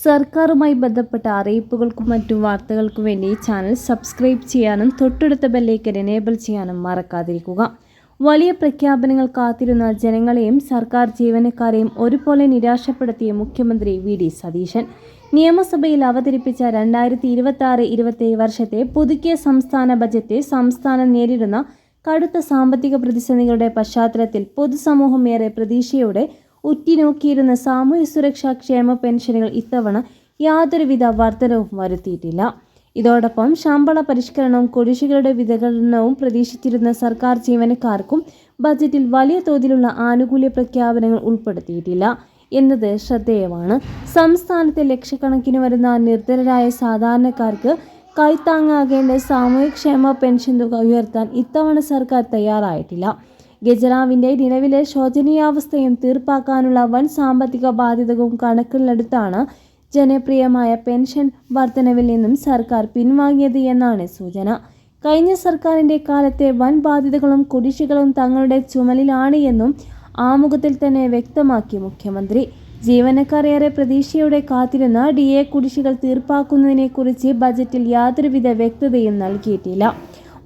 സർക്കാരുമായി ബന്ധപ്പെട്ട അറിയിപ്പുകൾക്കും മറ്റു വാർത്തകൾക്കും വേണ്ടി ചാനൽ സബ്സ്ക്രൈബ് ചെയ്യാനും തൊട്ടടുത്ത ബെല്ലൈക്കൻ എനേബിൾ ചെയ്യാനും മറക്കാതിരിക്കുക. വലിയ പ്രഖ്യാപനങ്ങൾ കാത്തിരുന്ന ജനങ്ങളെയും സർക്കാർ ജീവനക്കാരെയും ഒരുപോലെ നിരാശപ്പെടുത്തിയ മുഖ്യമന്ത്രി വി.ഡി. സതീശൻ നിയമസഭയിൽ അവതരിപ്പിച്ച 2026-27 വർഷത്തെ പുതുക്കിയ സംസ്ഥാന ബജറ്റ് സംസ്ഥാനം നേരിടുന്ന കടുത്ത സാമ്പത്തിക പ്രതിസന്ധികളുടെ പശ്ചാത്തലത്തിൽ പൊതുസമൂഹം ഏറെ പ്രതീക്ഷയോടെ ഉറ്റുനോക്കിയിരുന്ന സാമൂഹ്യ സുരക്ഷാ ക്ഷേമ പെൻഷനുകൾ ഇത്തവണ യാതൊരുവിധ വർധനവും വരുത്തിയിട്ടില്ല. ഇതോടൊപ്പം ശമ്പള പരിഷ്കരണവും കുടിശ്ശികകളുടെ വിതരണവും പ്രതീക്ഷിച്ചിരുന്ന സർക്കാർ ജീവനക്കാർക്കും ബജറ്റിൽ വലിയ തോതിലുള്ള ആനുകൂല്യ പ്രഖ്യാപനങ്ങൾ ഉൾപ്പെടുത്തിയിട്ടില്ല എന്നത് ശ്രദ്ധേയമാണ്. സംസ്ഥാനത്തെ ലക്ഷക്കണക്കിന് വരുന്ന നിർധനരായ സാധാരണക്കാർക്ക് കൈത്താങ്ങാകേണ്ട സാമൂഹ്യക്ഷേമ പെൻഷൻ തുക ഉയർത്താൻ ഇത്തവണ സർക്കാർ തയ്യാറായിട്ടില്ല. ഖജനാവിന്റെ നിലവിലെ ശോചനീയാവസ്ഥയും തീർപ്പാക്കാനുള്ള വൻ സാമ്പത്തിക ബാധ്യതകളും കണക്കിലെടുത്താണ് ജനപ്രിയമായ പെൻഷൻ വർധനവിൽ നിന്നും സർക്കാർ പിൻവാങ്ങിയത് എന്നാണ് സൂചന. കഴിഞ്ഞ സർക്കാരിന്റെ കാലത്തെ വൻ ബാധ്യതകളും കുടിശ്ശികളും തങ്ങളുടെ ചുമലിലാണ് എന്നും ആമുഖത്തിൽ തന്നെ വ്യക്തമാക്കി മുഖ്യമന്ത്രി. ജീവനക്കാർ ഏറെ പ്രതീക്ഷയോടെ കാത്തിരുന്ന DA കുടിശ്ശികൾ തീർപ്പാക്കുന്നതിനെക്കുറിച്ച് ബജറ്റിൽ യാതൊരുവിധ വ്യക്തതയും നൽകിയിട്ടില്ല.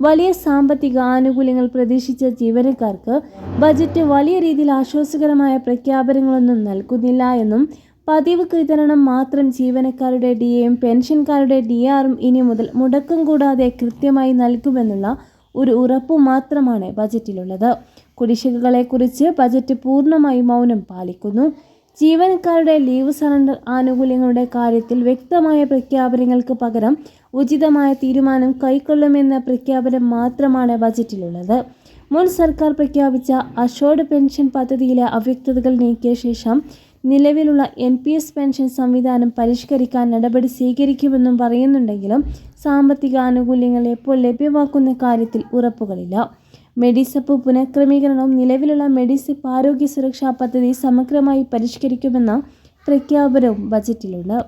വലിയ സാമ്പത്തിക ആനുകൂല്യങ്ങൾ പ്രതീക്ഷിച്ച ജീവനക്കാർക്ക് ബജറ്റ് വലിയ രീതിയിൽ ആശ്വാസകരമായ പ്രഖ്യാപനങ്ങളൊന്നും നൽകുന്നില്ല എന്നും പതിവ് വിതരണം മാത്രം ജീവനക്കാരുടെ DAയും പെൻഷൻകാരുടെ DRഉം ഇനി മുതൽ മുടക്കം കൂടാതെ കൃത്യമായി നൽകുമെന്നുള്ള ഒരു ഉറപ്പു മാത്രമാണ് ബജറ്റിലുള്ളത്. കുടിശ്ശികകളെക്കുറിച്ച് ബജറ്റ് പൂർണ്ണമായി മൗനം പാലിക്കുന്നു. ജീവനക്കാരുടെ ലീവ് സറണ്ടർ ആനുകൂല്യങ്ങളുടെ കാര്യത്തിൽ വ്യക്തമായ പ്രഖ്യാപനങ്ങൾക്ക് പകരം ഉചിതമായ തീരുമാനം കൈക്കൊള്ളുമെന്ന പ്രഖ്യാപനം മാത്രമാണ് ബജറ്റിലുള്ളത്. മുൻ സർക്കാർ പ്രഖ്യാപിച്ച അഷോർഡ് പെൻഷൻ പദ്ധതിയിലെ അവ്യക്തതകൾ നീക്കിയ ശേഷം നിലവിലുള്ള NPS പെൻഷൻ സംവിധാനം പരിഷ്കരിക്കാൻ നടപടി സ്വീകരിക്കുമെന്നും പറയുന്നുണ്ടെങ്കിലും സാമ്പത്തിക ആനുകൂല്യങ്ങൾ എപ്പോൾ ലഭ്യമാക്കുന്ന കാര്യത്തിൽ ഉറപ്പുകളില്ല. മെഡിസെപ്പ് പുനഃക്രമീകരണവും നിലവിലുള്ള മെഡിസെപ്പ് ആരോഗ്യ സുരക്ഷാ പദ്ധതി സമഗ്രമായി പരിഷ്കരിക്കുമെന്ന പ്രഖ്യാപനവും ബജറ്റിലുണ്ട്.